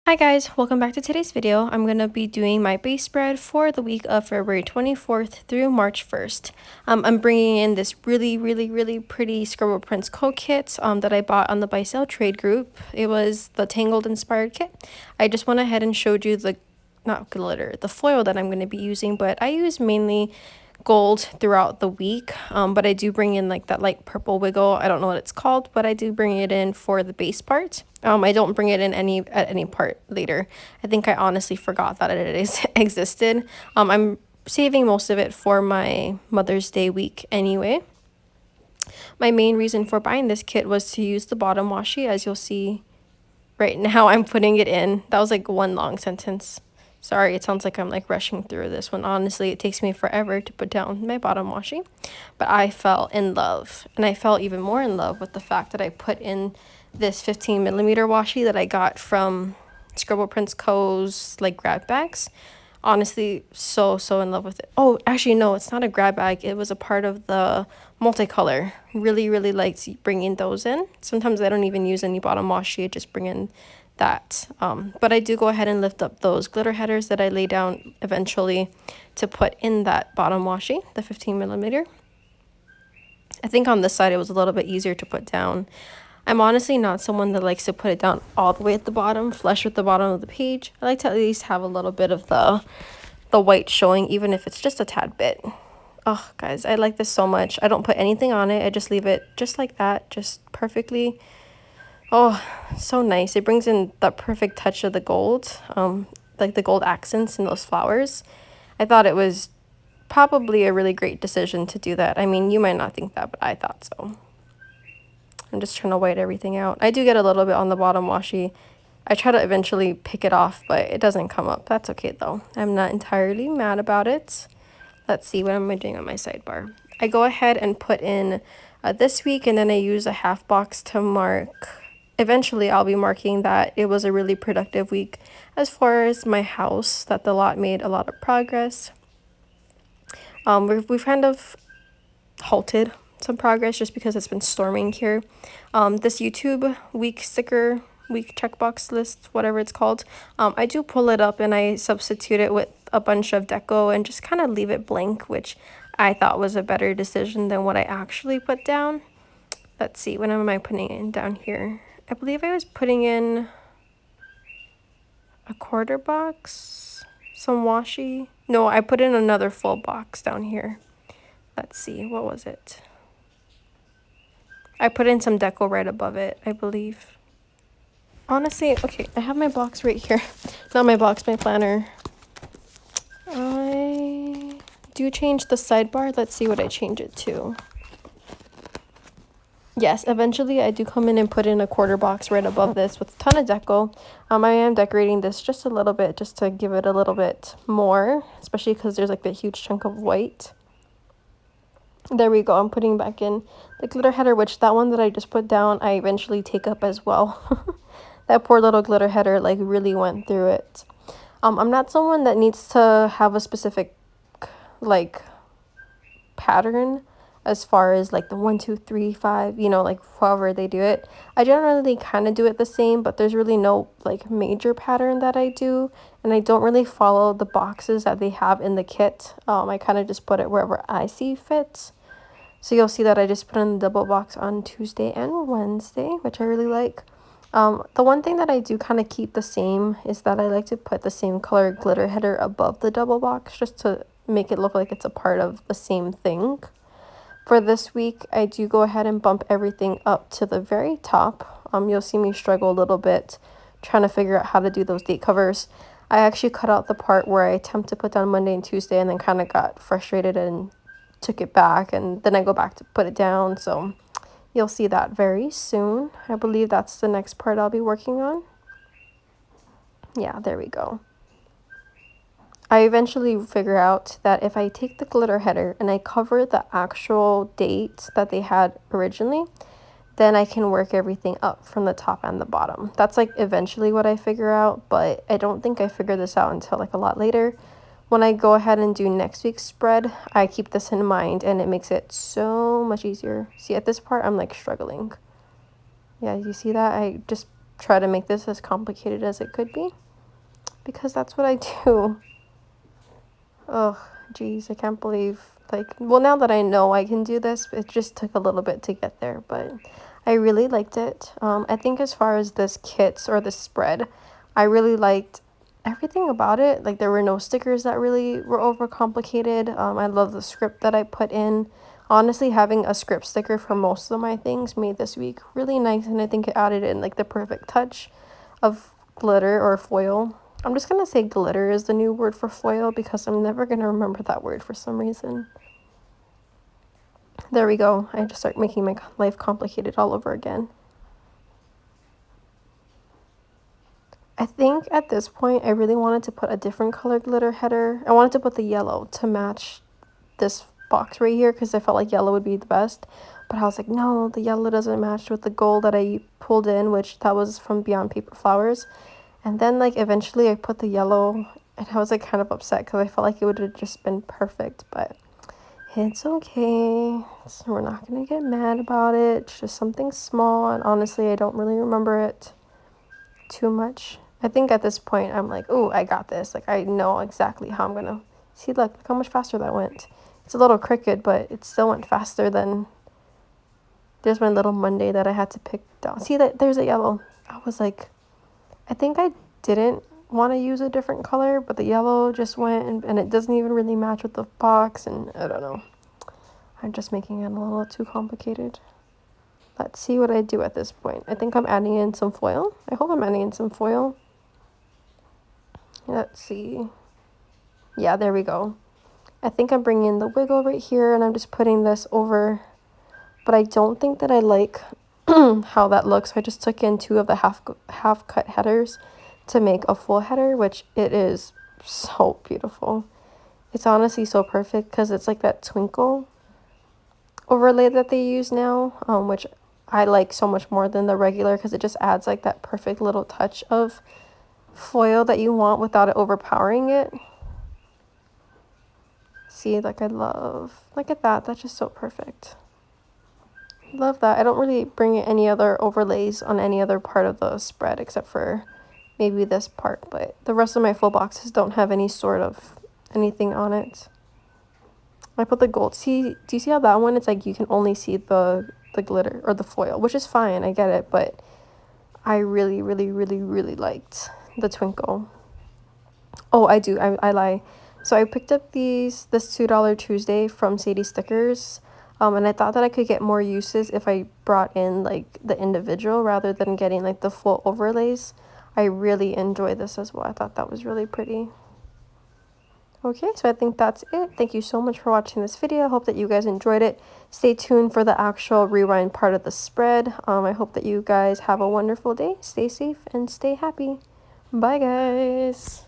Hi guys, welcome back to today's video. I'm going to be doing my base spread for the week of February 24th through March 1st. I'm bringing in this really pretty Scribble Prints kit that I bought on the Buy Sale Trade group. It was the Tangled inspired kit. I just went ahead and showed you the, not glitter, the foil that I'm going to be using, but I use mainly gold throughout the week, but I do bring in like that light purple wiggle. I don't know what it's called, but I do bring it in for the base part. I don't bring it in at any part later. I think I honestly forgot that it is existed. I'm saving most of it for my Mother's Day week anyway. My main reason for buying this kit was to use the bottom washi. As you'll see right now, I'm putting it in. That was like one long sentence. Sorry, it sounds like I'm like rushing through this one. Honestly, it takes me forever to put down my bottom washi. But I fell in love. And I fell even more in love with the fact that I put in this 15mm washi that I got from Scribble Prints Co.'s like grab bags. Honestly, so in love with it. Oh, actually, no, it's not a grab bag. It was a part of the multicolor. Really liked bringing those in. Sometimes I don't even use any bottom washi. I just bring in that. But I do go ahead and lift up those glitter headers that I lay down eventually to put in that bottom washi, the 15mm. I think on this side it was a little bit easier to put down. I'm honestly not someone that likes to put it down all the way at the bottom, flush with the bottom of the page. I like to at least have a little bit of the white showing, even if it's just a tad bit. Oh, guys, I like this so much. I don't put anything on it. I just leave it just like that, just perfectly. Oh, so nice. It brings in the perfect touch of the gold, like the gold accents in those flowers. I thought it was probably a really great decision to do that. I mean, you might not think that, but I thought so. I'm just trying to white everything out. I do get a little bit on the bottom washi. I try to eventually pick it off, but it doesn't come up. That's okay though. I'm not entirely mad about it. Let's see, what am I doing on my sidebar? I go ahead and put in this week, and then I use a half box to mark. Eventually, I'll be marking that it was a really productive week as far as my house, that the lot made a lot of progress. We've kind of halted some progress just because it's been storming here. This YouTube week sticker, week checkbox list, whatever it's called, I do pull it up and I substitute it with a bunch of deco and just kind of leave it blank, which I thought was a better decision than what I actually put down. Let's see, what am I putting in down here? I believe I was putting in a quarter box, some washi. No, I put in another full box down here. Let's see, what was it? I put in some deco right above it, I believe. Honestly, okay, I have my box right here. Not my box, my planner. I do change the sidebar. Let's see what I change it to. Yes, eventually I do come in and put in a quarter box right above this with a ton of deco. I am decorating this just a little bit just to give it a little bit more, especially because there's like that huge chunk of white. There we go. I'm putting back in the glitter header, which that one that I just put down, I eventually take up as well. That poor little glitter header like really went through it. I'm not someone that needs to have a specific like pattern as far as like the 1 2 3 5, you know, like however they do it. I generally kind of do it the same, but there's really no like major pattern that I do, and I don't really follow the boxes that they have in the kit. I kind of just put it wherever I see fit. So you'll see that I just put in the double box on Tuesday and Wednesday, which I really like. The one thing that I do kind of keep the same is that I like to put the same color glitter header above the double box just to make it look like it's a part of the same thing. For this week, I do go ahead and bump everything up to the very top. You'll see me struggle a little bit trying to figure out how to do those date covers. I actually cut out the part where I attempt to put down Monday and Tuesday and then kind of got frustrated and took it back, and then I go back to put it down. So you'll see that very soon. I believe that's the next part I'll be working on. Yeah, there we go. I eventually figure out that if I take the glitter header and I cover the actual date that they had originally, then I can work everything up from the top and the bottom. That's like eventually what I figure out, but I don't think I figured this out until like a lot later. When I go ahead and do next week's spread, I keep this in mind and it makes it so much easier. See, at this part, I'm like struggling. Yeah, you see that? I just try to make this as complicated as it could be, because that's what I do. Ugh, geez, I can't believe, like, well, now that I know I can do this, it just took a little bit to get there, but I really liked it. I think as far as this kits or this spread, I really liked everything about it. Like, there were no stickers that really were overcomplicated. I love the script that I put in. Honestly, having a script sticker for most of my things made this week really nice, and I think it added in, like, the perfect touch of glitter or foil. I'm just gonna say glitter is the new word for foil because I'm never gonna remember that word for some reason. There we go. I just start making my life complicated all over again. I think at this point I really wanted to put a different color glitter header. I wanted to put the yellow to match this box right here because I felt like yellow would be the best. But I was like, no, the yellow doesn't match with the gold that I pulled in, which that was from Beyond Paper Flowers. And then, like, eventually I put the yellow, and I was, like, kind of upset because I felt like it would have just been perfect, but it's okay. So we're not going to get mad about it. It's just something small, and honestly, I don't really remember it too much. I think at this point, I'm like, oh, I got this. Like, I know exactly how I'm going to... See, look how much faster that went. It's a little crooked, but it still went faster than... There's my little Monday that I had to pick down. See, that there's a yellow. I was like... I think I didn't want to use a different color, but the yellow just went, and it doesn't even really match with the box, and I don't know. I'm just making it a little too complicated. Let's see what I do at this point. I think I'm adding in some foil. I hope I'm adding in some foil. Let's see. Yeah, there we go. I think I'm bringing in the wiggle right here, and I'm just putting this over, but I don't think that I like how that looks. I just took in 2 of the half cut headers to make a full header, which it is so beautiful. It's honestly so perfect because it's like that twinkle overlay that they use now, which I like so much more than the regular because it just adds like that perfect little touch of foil that you want without it overpowering it. See, like, I love, look at that, that's just so perfect. Love that. I don't really bring any other overlays on any other part of the spread except for maybe this part, but the rest of my full boxes don't have any sort of anything on it. I put the gold. See, do you see how that one, it's like you can only see the glitter or the foil, which is fine, I get it, but I really, really, really, really liked the twinkle. Oh, I lie. So I picked up this $2 Tuesday from Sadie Stickers. And I thought that I could get more uses if I brought in, like, the individual rather than getting, like, the full overlays. I really enjoyed this as well. I thought that was really pretty. Okay, so I think that's it. Thank you so much for watching this video. I hope that you guys enjoyed it. Stay tuned for the actual rewind part of the spread. I hope that you guys have a wonderful day. Stay safe and stay happy. Bye, guys.